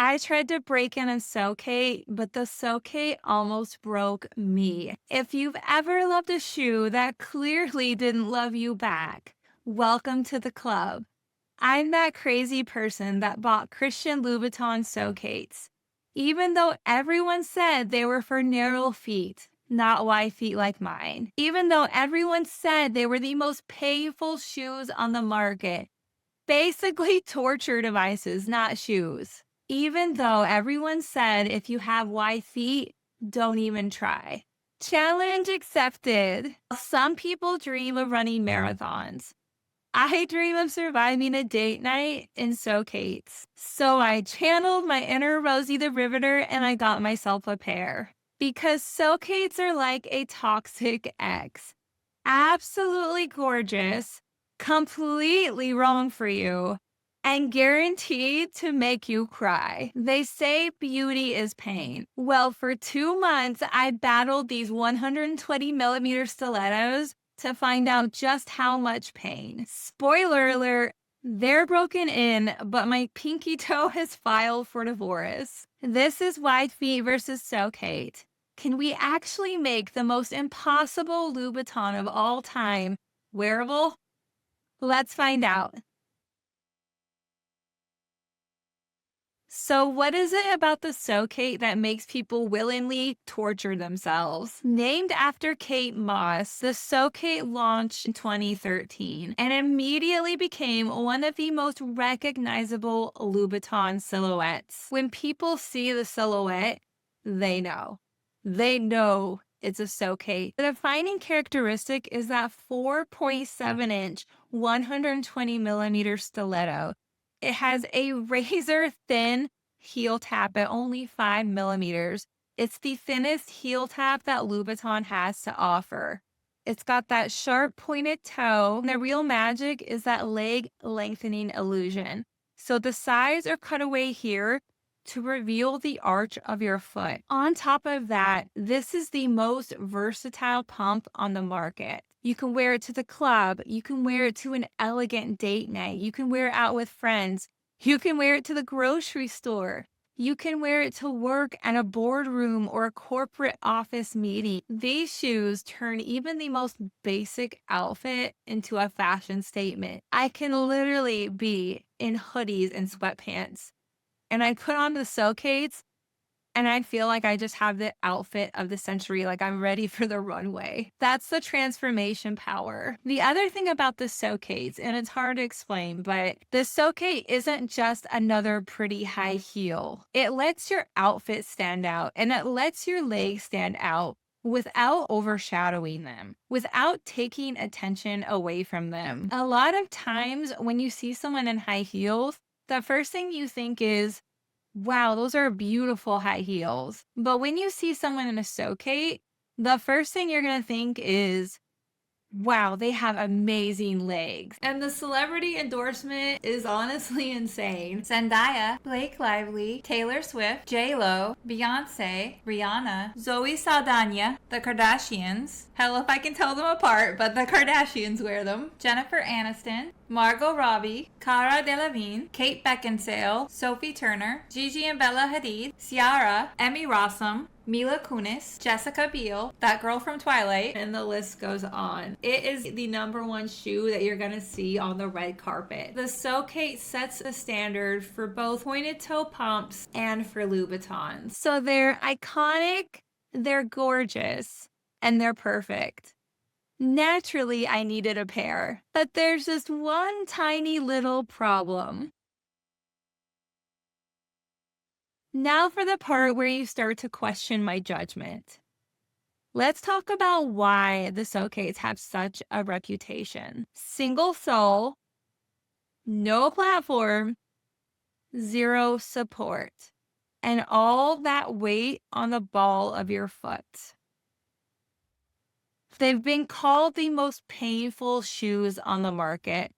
I tried to break in a So Kate, but the So Kate almost broke me. If you've ever loved a shoe that clearly didn't love you back, welcome to the club. I'm that crazy person that bought Christian Louboutin So Kates, even though everyone said they were for narrow feet, not wide feet like mine. Even though everyone said they were the most painful shoes on the market, basically torture devices, not shoes. Even though everyone said if you have wide feet, don't even try. Challenge accepted. Some people dream of running marathons. I dream of surviving a date night in So Kates. So I channeled my inner Rosie the Riveter and I got myself a pair. Because So Kates are like a toxic ex. Absolutely gorgeous, completely wrong for you, and guaranteed to make you cry. They say beauty is pain. Well, for 2 months, I battled these 120 millimeter stilettos to find out just how much pain. Spoiler alert, they're broken in, but my pinky toe has filed for divorce. This is Wide Feet versus So Kate. Can we actually make the most impossible Louboutin of all time wearable? Let's find out. So what is it about the So Kate that makes people willingly torture themselves? Named after Kate Moss, the So Kate launched in 2013 and immediately became one of the most recognizable Louboutin silhouettes. When people see the silhouette, they know. They know it's a So Kate. The defining characteristic is that 4.7-inch, 120 millimeter stiletto. It has a razor thin heel tap at only 5 millimeters. It's the thinnest heel tap that Louboutin has to offer. It's got that sharp pointed toe. And the real magic is that leg lengthening illusion. So the sides are cut away here to reveal the arch of your foot. On top of that, this is the most versatile pump on the market. You can wear it to the club. You can wear it to an elegant date night. You can wear it out with friends. You can wear it to the grocery store. You can wear it to work at a boardroom or a corporate office meeting. These shoes turn even the most basic outfit into a fashion statement. I can literally be in hoodies and sweatpants, and I put on the So Kates, and I feel like I just have the outfit of the century, like I'm ready for the runway. That's the transformation power. The other thing about the So Kates, and it's hard to explain, but the So Kate isn't just another pretty high heel. It lets your outfit stand out, and it lets your legs stand out without overshadowing them, without taking attention away from them. A lot of times when you see someone in high heels, the first thing you think is, wow, those are beautiful high heels. But when you see someone in a So Kate, the first thing you're going to think is, wow, they have amazing legs. And the celebrity endorsement is honestly insane. Zendaya, Blake Lively, Taylor Swift, J-Lo, Beyonce, Rihanna, Zoe Saldana, the Kardashians. Hell if I can tell them apart, but the Kardashians wear them. Jennifer Aniston, Margot Robbie, Cara Delevingne, Kate Beckinsale, Sophie Turner, Gigi and Bella Hadid, Ciara, Emmy Rossum, Mila Kunis, Jessica Biel, that girl from Twilight, and the list goes on. It is the #1 shoe that you're gonna see on the red carpet. The So Kate sets a standard for both pointed toe pumps and for Louboutins. So they're iconic, they're gorgeous, and they're perfect. Naturally, I needed a pair, but there's just one tiny little problem. Now for the part where you start to question my judgment. Let's talk about why the So Kates have such a reputation. Single sole, no platform, zero support, and all that weight on the ball of your foot. They've been called the most painful shoes on the market.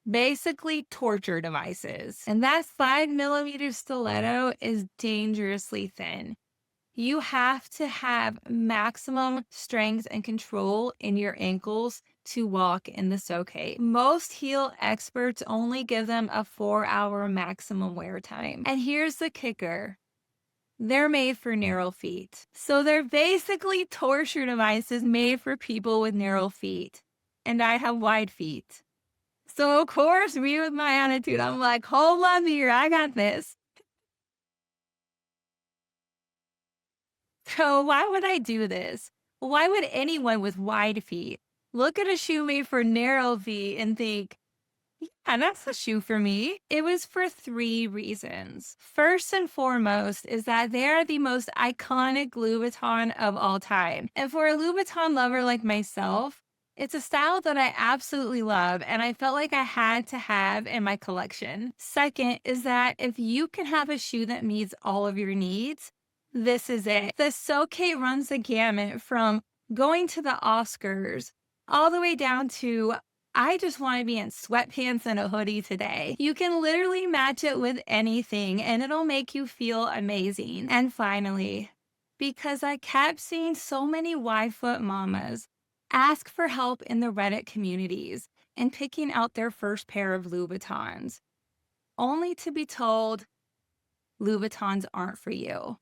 Basically torture devices. And that 5 millimeter stiletto is dangerously thin. You have to have maximum strength and control in your ankles to walk in the So Kate. Most heel experts only give them a 4-hour maximum wear time. And here's the kicker. They're made for narrow feet. So they're basically torture devices made for people with narrow feet. And I have wide feet. So of course, me with my attitude, I'm like, hold on here, I got this. So why would I do this? Why would anyone with wide feet look at a shoe made for narrow feet and think, yeah, that's a shoe for me? It was for 3 reasons. First and foremost is that they are the most iconic Louboutin of all time. And for a Louboutin lover like myself, it's a style that I absolutely love and I felt like I had to have in my collection. Second is that if you can have a shoe that meets all of your needs, this is it. The So Kate runs the gamut from going to the Oscars all the way down to I just want to be in sweatpants and a hoodie today. You can literally match it with anything and it'll make you feel amazing. And finally, because I kept seeing so many wide foot mamas ask for help in the Reddit communities and picking out their first pair of Louboutins, only to be told Louboutins aren't for you.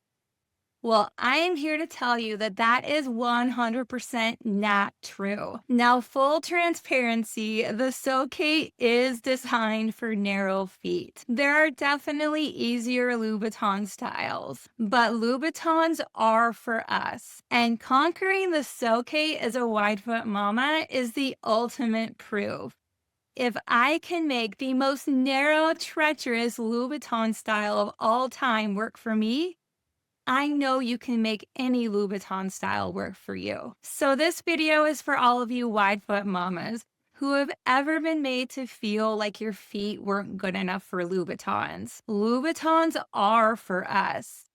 Well, I am here to tell you that that is 100% not true. Now, full transparency, the So Kate is designed for narrow feet. There are definitely easier Louboutin styles, but Louboutins are for us. And conquering the So Kate as a wide foot mama is the ultimate proof. If I can make the most narrow, treacherous Louboutin style of all time work for me, I know you can make any Louboutin style work for you. So this video is for all of you wide foot mamas who have ever been made to feel like your feet weren't good enough for Louboutins. Louboutins are for us.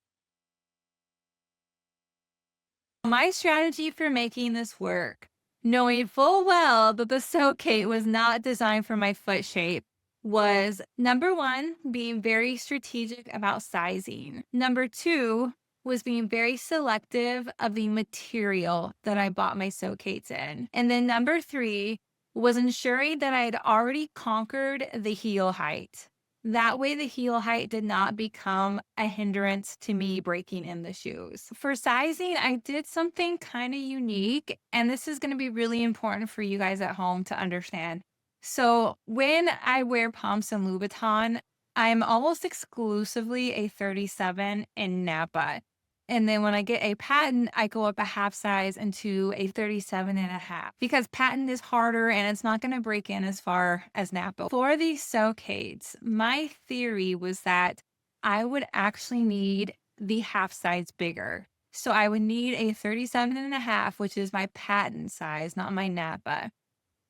My strategy for making this work, knowing full well that the So Kate was not designed for my foot shape, was number 1, being very strategic about sizing. Number 2, was being very selective of the material that I bought my So Kates in. And then number 3 was ensuring that I had already conquered the heel height. That way the heel height did not become a hindrance to me breaking in the shoes. For sizing, I did something kind of unique, and this is going to be really important for you guys at home to understand. So when I wear pumps and Louboutin, I'm almost exclusively a 37 in Napa. And then when I get a patent, I go up a half size into a 37.5 because patent is harder and it's not going to break in as far as Napa. For these So Kates, my theory was that I would actually need the half size bigger. So I would need a 37.5, which is my patent size, not my Napa.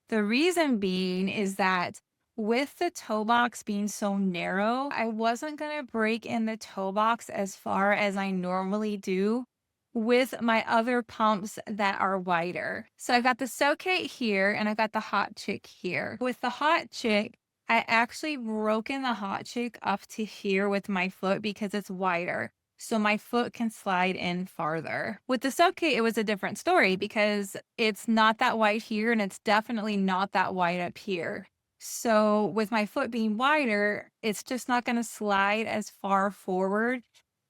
The reason being is that with the toe box being so narrow, I wasn't going to break in the toe box as far as I normally do with my other pumps that are wider. So I've got the So Kate here and I've got the Hot Chick here. With the Hot Chick, I actually broken the Hot Chick up to here with my foot because it's wider. So my foot can slide in farther. With the So Kate, it was a different story because it's not that wide here and it's definitely not that wide up here. So with my foot being wider, it's just not going to slide as far forward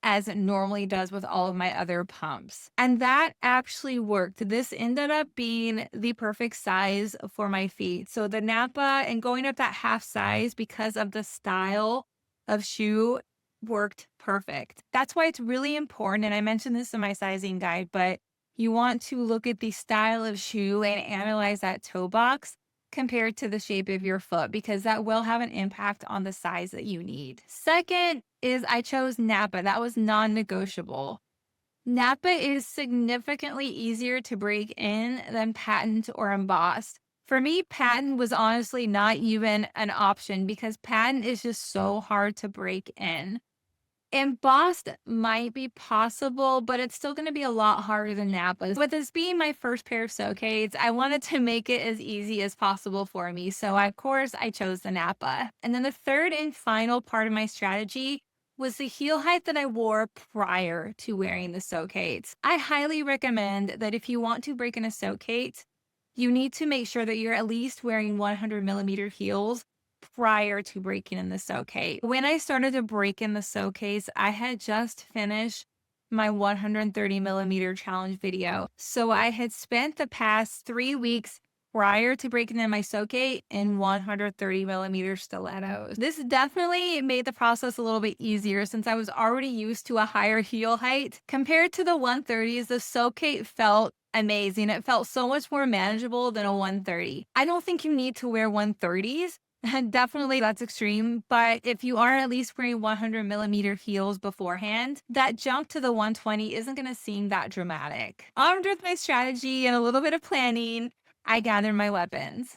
as it normally does with all of my other pumps. And that actually worked. This ended up being the perfect size for my feet. So the Napa and going up that half size because of the style of shoe worked perfect. That's why it's really important. And I mentioned this in my sizing guide, but you want to look at the style of shoe and analyze that toe box compared to the shape of your foot because that will have an impact on the size that you need. Second is I chose Napa. That was non-negotiable. Napa is significantly easier to break in than patent or embossed. For me, patent was honestly not even an option because patent is just so hard to break in. Embossed might be possible, but it's still going to be a lot harder than Napa's. With this being my first pair of So Kates, I wanted to make it as easy as possible for me. So of course I chose the Napa. And then the third and final part of my strategy was the heel height that I wore prior to wearing the So Kates. I highly recommend that if you want to break in a So Kate, you need to make sure that you're at least wearing 100 millimeter heels prior to breaking in the So Kate. When I started to break in the So Kates, I had just finished my 130 millimeter challenge video. So I had spent the past 3 weeks prior to breaking in my So Kate in 130 millimeter stilettos. This definitely made the process a little bit easier since I was already used to a higher heel height. Compared to the 130s, the So Kate felt amazing. It felt so much more manageable than a 130. I don't think you need to wear 130s. Definitely that's extreme, but if you are at least wearing 100 millimeter heels beforehand, that jump to the 120 isn't going to seem that dramatic. Armed with my strategy and a little bit of planning, I gathered my weapons.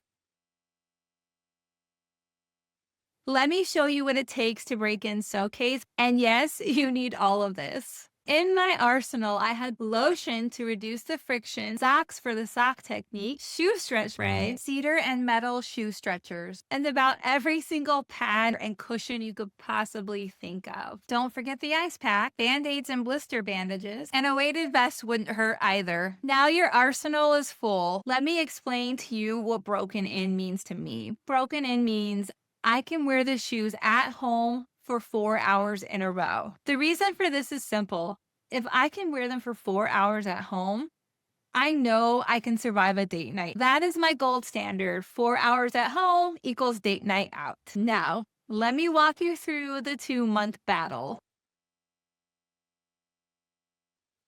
Let me show you what it takes to break in So Kates. And yes, you need all of this. In my arsenal, I had lotion to reduce the friction, socks for the sock technique, shoe stretch spray, cedar and metal shoe stretchers, and about every single pad and cushion you could possibly think of. Don't forget the ice pack, band-aids and blister bandages, and a weighted vest wouldn't hurt either. Now your arsenal is full. Let me explain to you what broken in means to me. Broken in means I can wear the shoes at home for 4 hours in a row. The reason for this is simple. If I can wear them for 4 hours at home, I know I can survive a date night. That is my gold standard. 4 hours at home equals date night out. Now, let me walk you through the 2 month battle.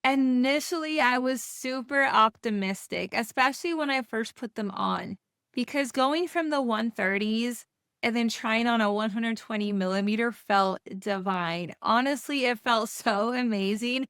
Initially, I was super optimistic, especially when I first put them on, because going from the 130s and then trying on a 120 millimeter felt divine. Honestly, it felt so amazing.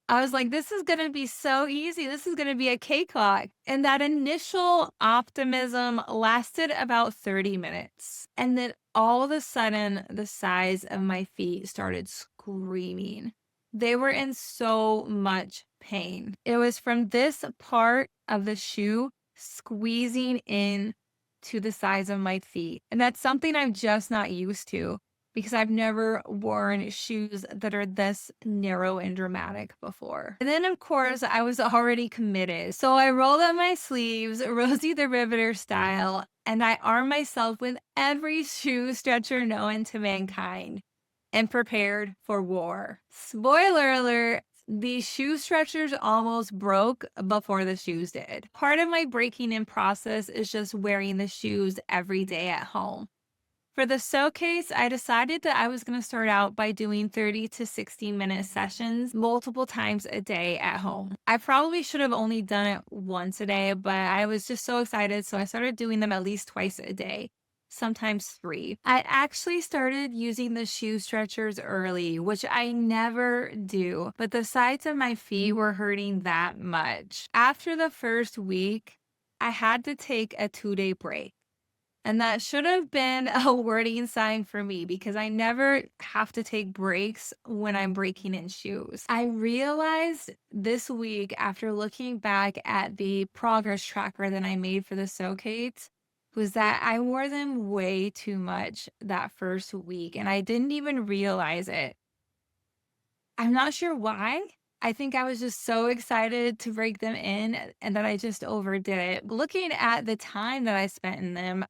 I was like, this is going to be so easy. This is going to be a cakewalk. And that initial optimism lasted about 30 minutes. And then all of a sudden, the size of my feet started screaming. They were in so much pain. It was from this part of the shoe squeezing in to the size of my feet. And that's something I'm just not used to because I've never worn shoes that are this narrow and dramatic before. And then, of course, I was already committed. So I rolled up my sleeves, Rosie the Riveter style, and I armed myself with every shoe stretcher known to mankind and prepared for war. Spoiler alert, these shoe stretchers almost broke before the shoes did. Part of my breaking in process is just wearing the shoes every day at home. For the So Kates, I decided that I was going to start out by doing 30 to 60-minute sessions multiple times a day at home. I probably should have only done it once a day, but I was just so excited, so I started doing them at least twice a day, sometimes 3. I actually started using the shoe stretchers early, which I never do, but the sides of my feet were hurting that much. After the first week, I had to take a 2-day break. And that should have been a warning sign for me because I never have to take breaks when I'm breaking in shoes. I realized this week after looking back at the progress tracker that I made for the So Kates was that I wore them way too much that first week and I didn't even realize it. I'm not sure why. I think I was just so excited to break them in and that I just overdid it. Looking at the time that I spent in them,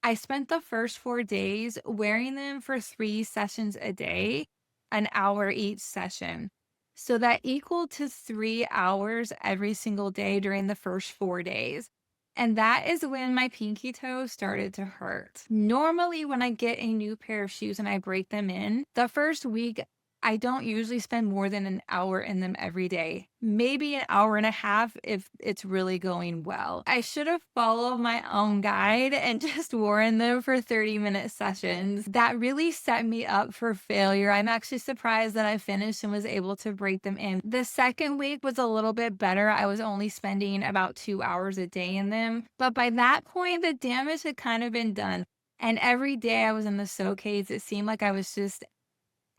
I spent the first 4 days wearing them for 3 sessions a day, an hour each session. So that equaled to 3 hours every single day during the first 4 days. And that is when my pinky toe started to hurt. Normally, when I get a new pair of shoes and I break them in, the first week, I don't usually spend more than an hour in them every day. Maybe an hour and a half if it's really going well. I should have followed my own guide and just worn them for 30-minute sessions. That really set me up for failure. I'm actually surprised that I finished and was able to break them in. The second week was a little bit better. I was only spending about 2 hours a day in them. But by that point, the damage had kind of been done. And every day I was in the So Kates, it seemed like I was just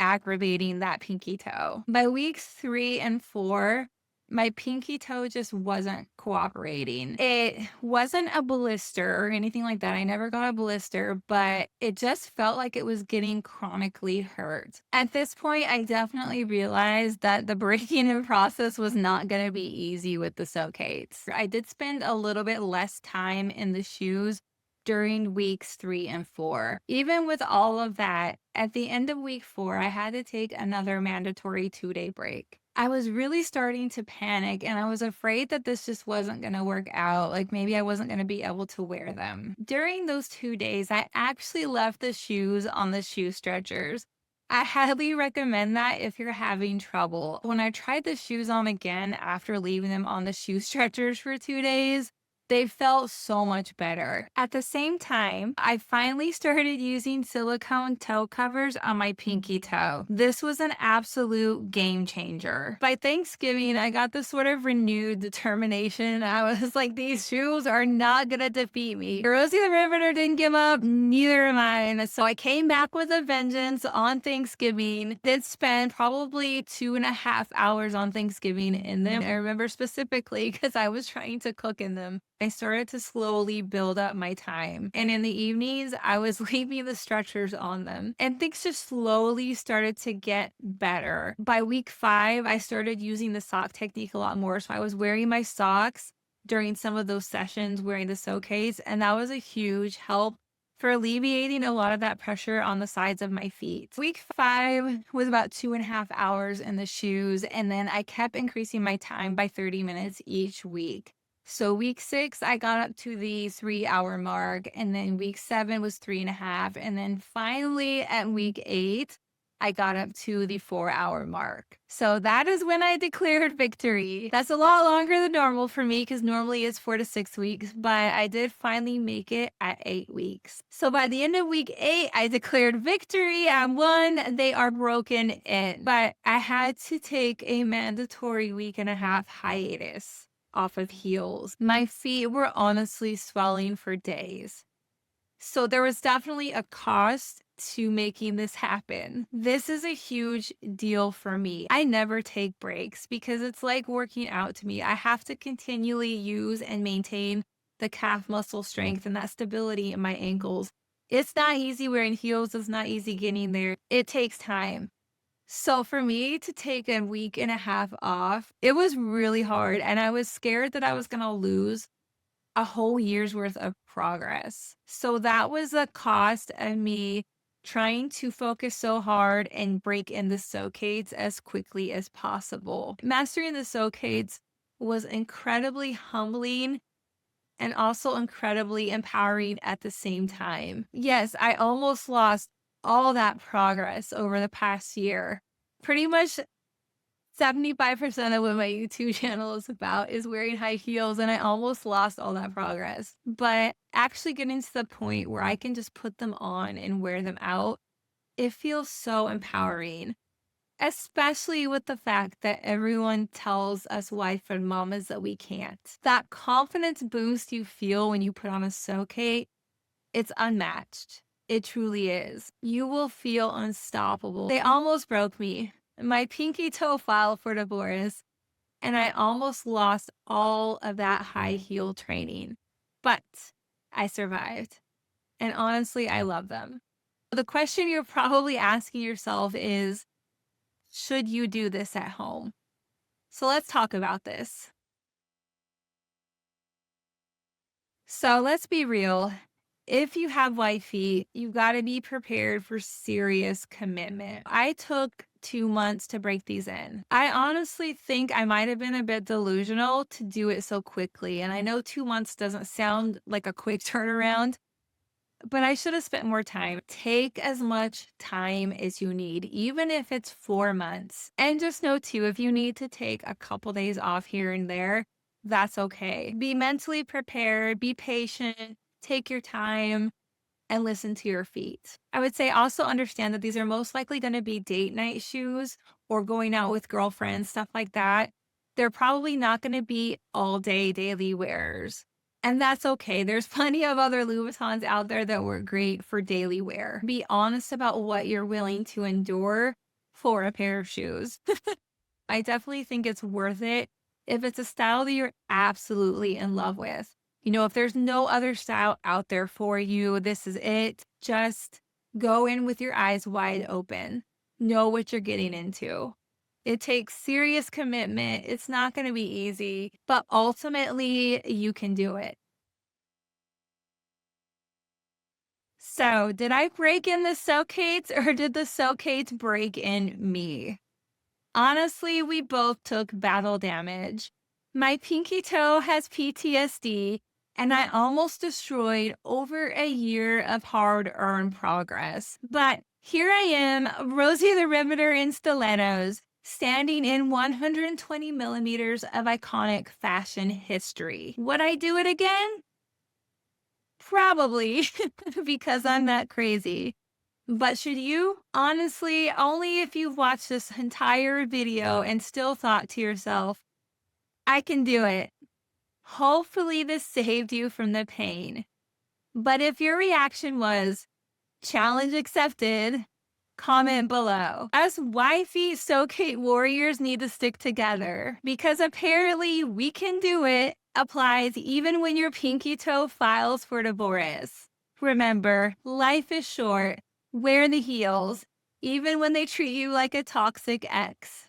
aggravating that pinky toe. By weeks 3 and 4, My pinky toe just wasn't cooperating. It wasn't a blister or anything like that. I never got a blister, but it just felt like it was getting chronically hurt. At this point, I definitely realized that the breaking in process was not going to be easy with the So Kates. I did spend a little bit less time in the shoes during weeks 3 and 4. Even with all of that, at the end of week 4, I had to take another mandatory 2-day break. I was really starting to panic and I was afraid that this just wasn't going to work out. Like maybe I wasn't going to be able to wear them. During those 2 days, I actually left the shoes on the shoe stretchers. I highly recommend that if you're having trouble. When I tried the shoes on again after leaving them on the shoe stretchers for 2 days, they felt so much better. At the same time, I finally started using silicone toe covers on my pinky toe. This was an absolute game changer. By Thanksgiving, I got this sort of renewed determination. I was like, these shoes are not gonna defeat me. Rosie the Riveter didn't give up, neither am I. So I came back with a vengeance on Thanksgiving. Did spend probably 2.5 hours on Thanksgiving in them. I remember specifically because I was trying to cook in them. I started to slowly build up my time. And in the evenings, I was leaving the stretchers on them. And things just slowly started to get better. By week 5, I started using the sock technique a lot more. So I was wearing my socks during some of those sessions, wearing the So Kates. And that was a huge help for alleviating a lot of that pressure on the sides of my feet. Week 5 was about 2.5 hours in the shoes. And then I kept increasing my time by 30 minutes each week. So week 6, I got up to the 3-hour mark, and then week 7 was 3.5. And then finally at week 8, I got up to the 4-hour mark. So that is when I declared victory. That's a lot longer than normal for me because normally it's 4 to 6 weeks, but I did finally make it at 8 weeks. So by the end of week 8, I declared victory. I won. They are broken in. But I had to take a mandatory week-and-a-half hiatus off of heels. My feet were honestly swelling for days. So there was definitely a cost to making this happen. This is a huge deal for me. I never take breaks because it's like working out to me. I have to continually use and maintain the calf muscle strength and that stability in my ankles. It's not easy wearing heels. It's not easy getting there. It takes time. So for me to take a week-and-a-half off, it was really hard. And I was scared that I was going to lose a whole year's worth of progress. So that was the cost of me trying to focus so hard and break in the So Kates as quickly as possible. Mastering the So Kates was incredibly humbling and also incredibly empowering at the same time. Yes, I almost lost all that progress over the past year. Pretty much 75% of what my YouTube channel is about is wearing high heels, and I almost lost all that progress. But actually getting to the point where I can just put them on and wear them out, it feels so empowering. Especially with the fact that everyone tells us wife and mamas that we can't. That confidence boost you feel when you put on a So Kate, it's unmatched. It truly is. You will feel unstoppable. They almost broke me. My pinky toe filed for divorce, and I almost lost all of that high heel training. But I survived. And honestly, I love them. The question you're probably asking yourself is, should you do this at home? So let's talk about this. So let's be real. If you have white feet, you got to be prepared for serious commitment. I took 2 months to break these in. I honestly think I might have been a bit delusional to do it so quickly. And I know 2 months doesn't sound like a quick turnaround, but I should have spent more time. Take as much time as you need, even if it's 4 months. And just know too, if you need to take a couple days off here and there, that's okay. Be mentally prepared, be patient, take your time, and listen to your feet. I would say also understand that these are most likely going to be date night shoes or going out with girlfriends, stuff like that. They're probably not going to be all day daily wearers. And that's okay. There's plenty of other Louboutins out there that work great for daily wear. Be honest about what you're willing to endure for a pair of shoes. I definitely think it's worth it if it's a style that you're absolutely in love with. If there's no other style out there for you, this is it. Just go in with your eyes wide open. Know what you're getting into. It takes serious commitment. It's not going to be easy, but ultimately you can do it. So, did I break in the Socates or did the Socates break in me? Honestly, we both took battle damage. My pinky toe has PTSD, and I almost destroyed over a year of hard earned progress. But here I am, Rosie the Riveter in stilettos, standing in 120 millimeters of iconic fashion history. Would I do it again? Probably, because I'm that crazy. But should you? Honestly, only if you've watched this entire video and still thought to yourself, I can do it. Hopefully, this saved you from the pain. But if your reaction was, challenge accepted, comment below. Us wifey Sokate warriors need to stick together because apparently we can do it applies even when your pinky toe files for divorce. Remember, life is short. Wear the heels, even when they treat you like a toxic ex.